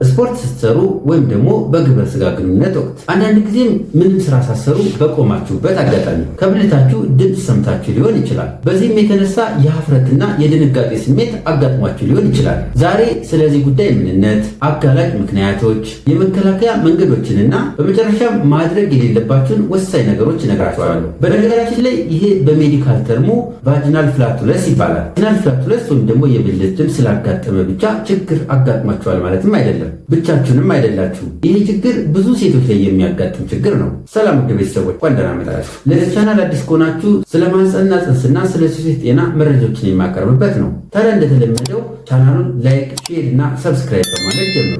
ስፖርት ስትሰሩ ወይም ደግሞ በግብረ ስጋ ግንኙነት ወቅት አንዳንድ ጊዜም ምንም ስራ ሳሰሩ በቆማችሁበት አጋጣሚ ከብልታችሁ ድምፅ ሰምታችሁ ሊሆን ይችላል። በዚህም የተነሳ የሀፍረትና የድንጋጤ ስሜት አጋጥሟችሁ ሊሆን ይችላል። ዛሬ ስለዚህ ጉዳይ ምንነት፣ አጋላጭ ምክንያቶች፣ የመከላከያ መንገዶችንና በመጨረሻ ማድረግ የሌለባችሁን ወሳኝ ነገሮች እነግራችኋለሁ። በነገራችን ላይ ይሄ በሜዲካል ተርሙ ቫጂናል ፍላቱለስ ይባላል። ቫጂናል ፍላቱለስ ወይም ደግሞ የብልት ድምፅ ስላጋጠመ ብቻ ችግር አጋጥሟችኋል ማለትም አይደለም። ብቻችሁንም አይደላችሁም። ይህ ችግር ብዙ ሴቶች ላይ የሚያጋጥም ችግር ነው። ሰላም ውድ ቤተሰቦች፣ እንኳን ደህና መጣችሁ። ለዚህ ቻናል አዲስ ከሆናችሁ ስለ ማህፀንና ጽንስና ስለ ሴቶች ጤና መረጃዎችን የማቀርብበት ነው። ታዲያ እንደተለመደው ቻናሉን ላይክ፣ ሼር እና ሰብስክራይብ በማድረግ ጀምሩ።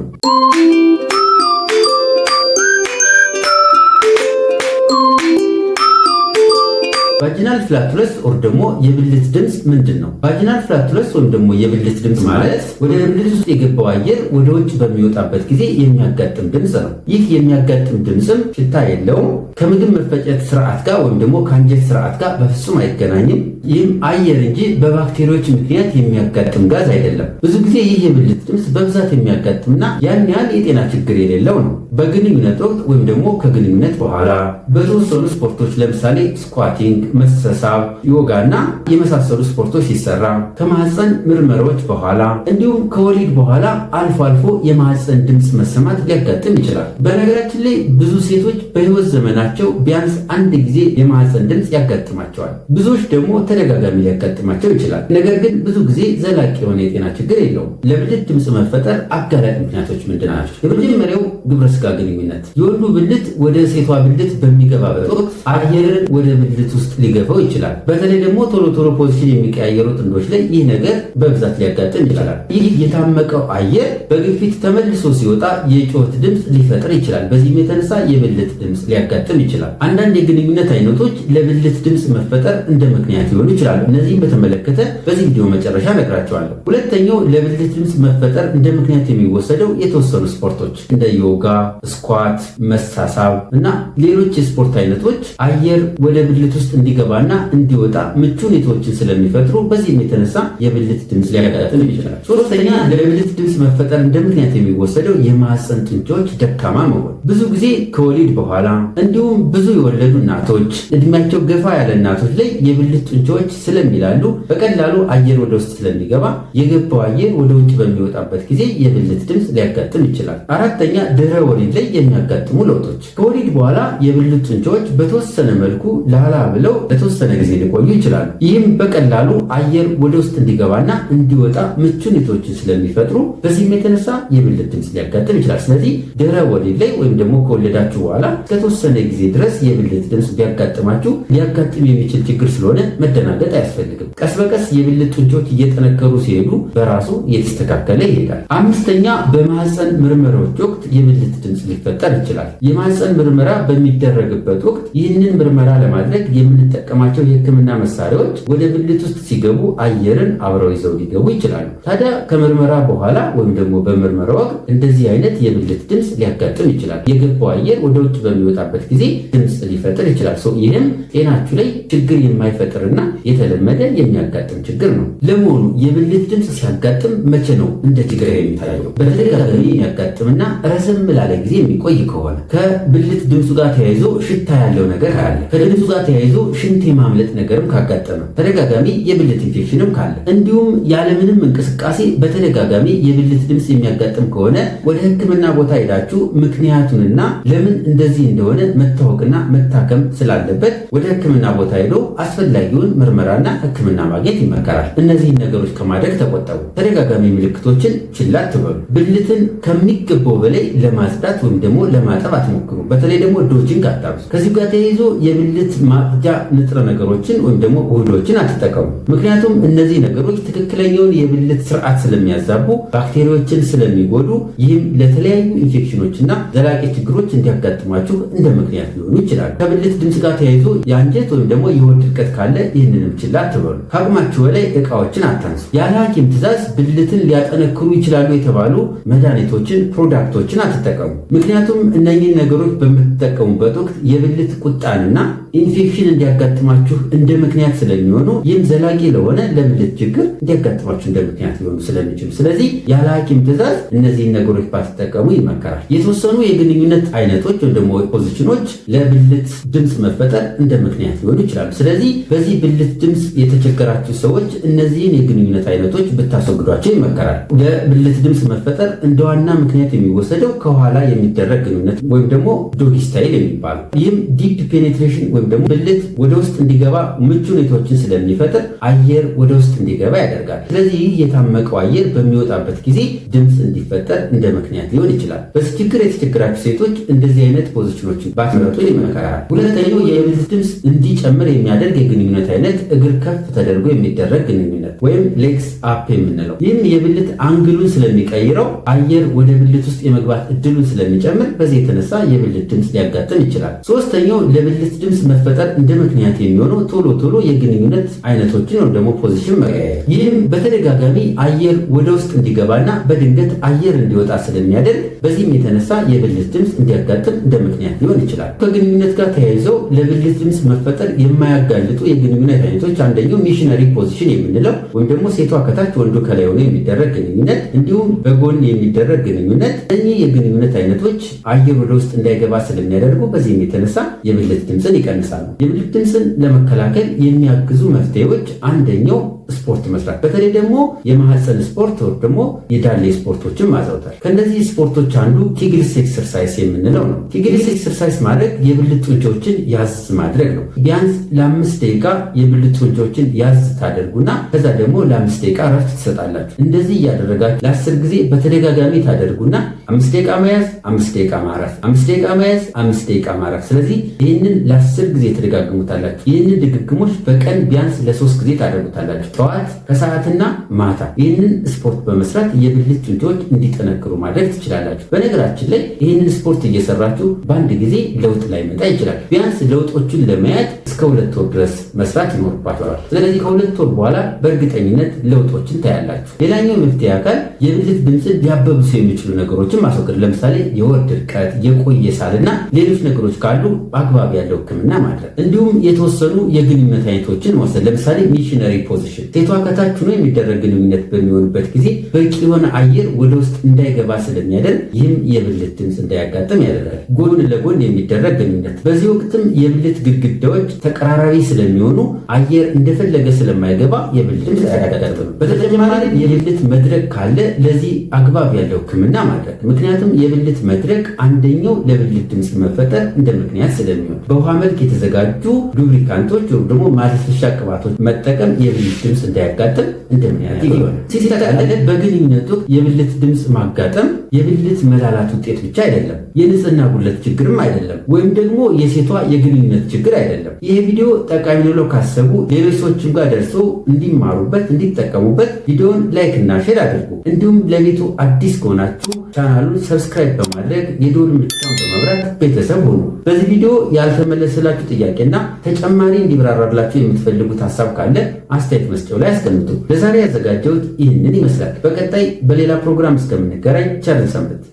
ቫጂናል ፍላቱለስ ኦር ደግሞ የብልት ድምፅ ምንድን ነው? ቫጂናል ፍላቱለስ ወይም ደግሞ የብልት ድምፅ ማለት ወደ ብልት ውስጥ የገባው አየር ወደ ውጭ በሚወጣበት ጊዜ የሚያጋጥም ድምፅ ነው። ይህ የሚያጋጥም ድምፅም ሽታ የለውም። ከምግብ መፈጨት ስርዓት ጋር ወይም ደግሞ ከአንጀት ስርዓት ጋር በፍጹም አይገናኝም። ይህም አየር እንጂ በባክቴሪያዎች ምክንያት የሚያጋጥም ጋዝ አይደለም። ብዙ ጊዜ ይህ የብልት ድምፅ በብዛት የሚያጋጥምና ያን ያህል የጤና ችግር የሌለው ነው። በግንኙነት ወቅት ወይም ደግሞ ከግንኙነት በኋላ በተወሰኑ ስፖርቶች ለምሳሌ ስኳቲንግ፣ መሰሳብ፣ ዮጋ እና የመሳሰሉ ስፖርቶች ሲሰራ፣ ከማህፀን ምርመራዎች በኋላ እንዲሁም ከወሊድ በኋላ አልፎ አልፎ የማህፀን ድምፅ መሰማት ሊያጋጥም ይችላል። በነገራችን ላይ ብዙ ሴቶች በህይወት ዘመናቸው ቢያንስ አንድ ጊዜ የማህፀን ድምፅ ያጋጥማቸዋል። ብዙዎች ደግሞ ተደጋጋሚ ሊያጋጥማቸው ይችላል። ነገር ግን ብዙ ጊዜ ዘላቂ የሆነ የጤና ችግር የለውም። ለብልት ድምፅ መፈጠር አጋላጭ ምክንያቶች ምንድን ናቸው? የመጀመሪያው ግብረ ስጋ ግንኙነት። የወንዱ ብልት ወደ ሴቷ ብልት በሚገባበት ወቅት አየርን ወደ ብልት ውስጥ ሊገፋው ይችላል። በተለይ ደግሞ ቶሎ ቶሎ ፖዚሽን የሚቀያየሩ ጥንዶች ላይ ይህ ነገር በብዛት ሊያጋጥም ይችላል። ይህ የታመቀው አየር በግፊት ተመልሶ ሲወጣ የጩኸት ድምፅ ሊፈጥር ይችላል። በዚህም የተነሳ የብልት ድምፅ ሊያጋጥም ይችላል። አንዳንድ የግንኙነት አይነቶች ለብልት ድምፅ መፈጠር እንደ ምክንያት ሊሆኑ ይችላሉ። እነዚህም በተመለከተ በዚህ ቪዲዮ መጨረሻ እነግራቸዋለሁ። ሁለተኛው ለብልት ድምፅ መፈጠር እንደ ምክንያት የሚወሰደው የተወሰኑ ስፖርቶች እንደ ዮጋ፣ ስኳት፣ መሳሳብ እና ሌሎች የስፖርት አይነቶች አየር ወደ ብልት ውስጥ እንዲገባና እንዲወጣ ምቹ ሁኔታዎችን ስለሚፈጥሩ በዚህም የተነሳ የብልት ድምፅ ሊያጋጥም ይችላል። ሶስተኛ ለብልት ድምፅ መፈጠር እንደ ምክንያት የሚወሰደው የማህፀን ጡንቻዎች ደካማ መሆን። ብዙ ጊዜ ከወሊድ በኋላ እንዲሁም ብዙ የወለዱ እናቶች፣ እድሜያቸው ገፋ ያለ እናቶች ላይ የብልት ጡንቻዎች ስለሚላሉ በቀላሉ አየር ወደ ውስጥ ስለሚገባ የገባው አየር ወደ ውጭ በሚወጣበት ጊዜ የብልት ድምፅ ሊያጋጥም ይችላል። አራተኛ ድህረ ወሊድ ላይ የሚያጋጥሙ ለውጦች። ከወሊድ በኋላ የብልት ጡንቻዎች በተወሰነ መልኩ ላላ ብለው ለተወሰነ ጊዜ ሊቆዩ ይችላሉ። ይህም በቀላሉ አየር ወደ ውስጥ እንዲገባና እንዲወጣ ምቹ ሁኔታዎችን ስለሚፈጥሩ በዚህም የተነሳ የብልት ድምፅ ሊያጋጥም ይችላል። ስለዚህ ድህረ ወሊድ ላይ ወይም ደግሞ ከወለዳችሁ በኋላ ከተወሰነ ጊዜ ድረስ የብልት ድምፅ ቢያጋጥማችሁ ሊያጋጥም የሚችል ችግር ስለሆነ መደናገጥ አያስፈልግም። ቀስ በቀስ የብልት ጡንቻዎች እየጠነከሩ ሲሄዱ በራሱ እየተስተካከለ ይሄዳል። አምስተኛ በማህፀን ምርመራዎች ወቅት የብልት ድምፅ ሊፈጠር ይችላል። የማህፀን ምርመራ በሚደረግበት ወቅት ይህንን ምርመራ ለማድረግ የምንጠቀማቸው የሕክምና መሳሪያዎች ወደ ብልት ውስጥ ሲገቡ አየርን አብረው ይዘው ሊገቡ ይችላሉ። ታዲያ ከምርመራ በኋላ ወይም ደግሞ በምርመራ ወቅት እንደዚህ አይነት የብልት ድምፅ ሊያጋጥም ይችላል። የገባው አየር ወደ ውጭ በሚወጣበት ጊዜ ድምፅ ሊፈጥር ይችላል። ይህም ጤናችሁ ላይ ችግር የማይፈጥርና የተለመደ የሚያጋጥም ችግር ነው። ለመሆኑ የብልት ድምፅ ሲያጋጥም መቼ ነው እንደ ችግር የሚታየው? በተደጋጋሚ የሚያጋጥምና ረዘም ላለ ጊዜ የሚቆይ ከሆነ፣ ከብልት ድምፁ ጋር ተያይዞ ሽታ ያለው ነገር ካለ፣ ከድምፁ ጋር ተያይዞ ሽንት የማምለጥ ነገርም ካጋጠመ፣ ተደጋጋሚ የብልት ኢንፌክሽንም ካለ፣ እንዲሁም ያለምንም እንቅስቃሴ በተደጋጋሚ የብልት ድምፅ የሚያጋጥም ከሆነ ወደ ሕክምና ቦታ ሄዳችሁ ምክንያቱንና ለምን እንደዚህ እንደሆነ መታወቅና መታከም ስላለበት ወደ ሕክምና ቦታ ሄዶ አስፈላጊውን ምርመራና ሕክምና ማግኘት ይመከራል። እነዚህን ነገሮች ከማድረግ ተቆጠቡ። ተደጋጋሚ ምልክቶችን ችላ አትበሉ። ብልትን ከሚገባው በላይ ለማጽዳት ወይም ደግሞ ለማጠብ አትሞክሩ። በተለይ ደግሞ ዶጅንግ አታብዙ። ከዚህ ጋር ተያይዞ የብልት ማጽጃ ንጥረ ነገሮችን ወይም ደግሞ ውህዶችን አትጠቀሙ። ምክንያቱም እነዚህ ነገሮች ትክክለኛውን የብልት ስርዓት ስለሚያዛቡ፣ ባክቴሪያዎችን ስለሚጎዱ፣ ይህም ለተለያዩ ኢንፌክሽኖችና ዘላቂ ችግሮች እንዲያጋጥሟችሁ እንደ ምክንያት ሊሆኑ ይችላሉ። ከብልት ድምፅ ጋር ተያይዞ የአንጀት ወይም ደግሞ የሆድ ድርቀት ካለ ይህንንም ችላ አትበሉ። ከአቅማችሁ በላይ ዕቃዎችን አታንሱ። ያለ ሐኪም ትዕዛዝ ብልትን ሊያጠነክሩ ይችላሉ የተባሉ መድኃኒቶችን፣ ፕሮዳክቶችን አትጠቀሙ። ምክንያቱም እነኚህን ነገሮች በምትጠቀሙበት ወቅት የብልት ቁጣንና ኢንፌክሽን እንዲያጋጥማችሁ እንደ ምክንያት ስለሚሆኑ ይህም ዘላቂ ለሆነ ለብልት ችግር እንዲያጋጥማችሁ እንደ ምክንያት ሊሆኑ ስለሚችሉ፣ ስለዚህ ያለ ሐኪም ትዕዛዝ እነዚህን ነገሮች ባትጠቀሙ ይመከራል። የተወሰኑ የግንኙነት አይነቶች ወይም ደግሞ ፖዚሽኖች ለብልት ድምፅ መፈጠር እንደ ምክንያት ሊሆኑ ይችላሉ። ስለዚህ በዚህ ብልት ድምፅ የተቸገራችሁ ሰዎች እነዚህን የግንኙነት አይነቶች ብታስወግዷቸው ይመከራል። ለብልት ድምፅ መፈጠር እንደ ዋና ምክንያት የሚወሰደው ከኋላ የሚደረግ ግንኙነት ወይም ደግሞ ዶጊ ስታይል የሚባለው፣ ይህም ዲፕ ፔኔትሬሽን ወይም ደግሞ ብልት ወደ ውስጥ እንዲገባ ምቹ ሁኔታዎችን ስለሚፈጥር አየር ወደ ውስጥ እንዲገባ ያደርጋል። ስለዚህ ይህ የታመቀው አየር በሚወጣበት ጊዜ ድምፅ እንዲፈጠር እንደ ምክንያት ሊሆን ይችላል። በዚህ ችግር የተቸገራችሁ ሴቶች እንደዚህ አይነት ፖዚሽኖችን ባትመርጡ ይመከራል። ሁለተኛው የብልት ድምፅ እንዲጨምር የሚያደርግ የግንኙነት አይነት እግር ከፍ ተደርጎ የሚደረግ ግንኙነት ወይም ሌግስ አፕ የምንለው፣ ይህም የብልት አንግሉን ስለሚቀይረው አየር ወደ ብልት ውስጥ የመግባት እድሉን ስለሚጨምር በዚህ የተነሳ የብልት ድምፅ ሊያጋጥም ይችላል። ሶስተኛው ለብልት ድምፅ መፈጠር እንደ ምክንያት የሚሆነው ቶሎ የግንኙነት አይነቶችን ወይም ደግሞ ፖዚሽን መቀየር፣ ይህም በተደጋጋሚ አየር ወደ ውስጥ እንዲገባና በድንገት አየር እንዲወጣ ስለሚያደርግ በዚህም የተነሳ የብልት ድምፅ እንዲያጋጥም እንደ ምክንያት ሊሆን ይችላል። ከግንኙነት ጋር ተያይዘው ለብልት ድምፅ መፈጠር የማያጋልጡ የግንኙነት አይነቶች አንደኛው ሚሽነሪ ፖዚሽን የምንለው ወይም ደግሞ ሴቷ ከታች ወንዱ ከላይ ሆኖ የሚደረግ ግንኙነት፣ እንዲሁም በጎን የሚደረግ ግንኙነት። እኚህ የግንኙነት አይነቶች አየር ወደ ውስጥ እንዳይገባ ስለሚያደርጉ በዚህም የተነሳ የብልት ድምፅን ይቀንሳሉ። የብልት ድምፅን ለመከላከል የሚያግዙ መፍትሄዎች አንደኛው ስፖርት መስራት፣ በተለይ ደግሞ የማህፀን ስፖርት ወይም ደግሞ የዳሌ ስፖርቶችን ማዘውተር። ከነዚህ ስፖርቶች አንዱ ኪግልስ ኤክሰርሳይዝ የምንለው ነው። ኪግልስ ኤክሰርሳይዝ ማድረግ የብልት ጡንቻዎችን ያዝ ማድረግ ነው። ቢያንስ ለ5 ደቂቃ የብልት ጡንቻዎችን ያዝ ታደርጉና ከዛ ደግሞ ለ5 ደቂቃ ረፍት ትሰጣላችሁ። እንደዚህ እያደረጋችሁ ለ10 ጊዜ በተደጋጋሚ ታደርጉና 5 ደቂቃ መያዝ፣ 5 ደቂቃ ማረፍ፣ 5 ደቂቃ መያዝ፣ 5 ደቂቃ ማረፍ። ስለዚህ ይህንን ለ10 ጊዜ ተደጋግሙታላችሁ። ይህንን ድግግሞች በቀን ቢያንስ ለ3 ጊዜ ታደርጉታላችሁ፣ ጠዋት፣ ከሰዓትና ማታ። ይህንን ስፖርት በመስራት የብልት ጡንቻዎች እንዲጠነክሩ ማድረግ ትችላላችሁ። በነገራችን ላይ ይህንን ስፖርት እየሰራችሁ በአንድ ጊዜ ለውጥ ላይመጣ ይችላል። ቢያንስ ለውጦቹን ለማየት እስከ 2 ወር ድረስ መስራት ይኖርባቸዋል። ስለዚህ ከ2 ወር በኋላ በእርግጠኝነት ለውጦችን ታያላችሁ። ሌላኛው መፍትሄ አካል የብልት ድምፅን ሊያበብሱ የሚችሉ ነገሮችን ማስወገድ፣ ለምሳሌ የሆድ ድርቀት፣ የቆየ ሳልና ሌሎች ነገሮች ካሉ አግባብ ያለው ሕክምና ማድረግ፣ እንዲሁም የተወሰኑ የግንኙነት አይነቶችን መውሰድ፣ ለምሳሌ ሚሽነሪ ፖዚሽን። ሴቷ ከታች ሆኖ የሚደረግ ግንኙነት በሚሆንበት ጊዜ በቂ የሆነ አየር ወደ ውስጥ እንዳይገባ ስለሚያደርግ ይህም የብልት ድምፅ እንዳያጋጥም ያደርጋል። ጎን ለጎን የሚደረግ ግንኙነት፣ በዚህ ወቅትም የብልት ግድግዳዎች ተቀራራቢ ስለሚሆኑ አየር እንደፈለገ ስለማይገባ የብልት ድምፅ ያጋጥም። በተጨማሪ የብልት መድረቅ ካለ ለዚህ አግባብ ያለው ሕክምና ማድረግ፣ ምክንያቱም የብልት መድረቅ አንደኛው ለብልት ድምፅ መፈጠር እንደ ምክንያት ስለሚሆን በውሃ መልክ የተዘጋጁ ሉብሪካንቶች ወይም ደግሞ ማለስለሻ ቅባቶች መጠቀም የብልት ድምፅ እንዳያጋጥም እንደ ምክንያት ይሆናል። ሲጠቃለል በግንኙነት ወቅት የብልት ድምፅ ማጋጠም የብልት መላላት ውጤት ብቻ አይደለም፣ የንጽህና ጉድለት ችግርም አይደለም፣ ወይም ደግሞ የሴቷ የግንኙነት ችግር አይደለም። ይህ ቪዲዮ ጠቃሚ ነው ካሰቡ ሌሎች ሰዎችም ጋር ደርሶ እንዲማሩበት እንዲጠቀሙበት ቪዲዮውን ላይክ እና ሼር አድርጉ። እንዲሁም ለቤቱ አዲስ ከሆናችሁ ቻናሉን ሰብስክራይብ በማድረግ የደወል ምልክቱን በመብራት ቤተሰብ ሁኑ። በዚህ ቪዲዮ ያልተመለሰላችሁ ጥያቄና ተጨማሪ እንዲብራራላችሁ የምትፈልጉት ሀሳብ ካለ አስተያየት መስጫው ላይ አስቀምጡ። ለዛሬ ያዘጋጀሁት ይህንን ይመስላል። በቀጣይ በሌላ ፕሮግራም እስከምንገናኝ ቸር ሰንብቱ።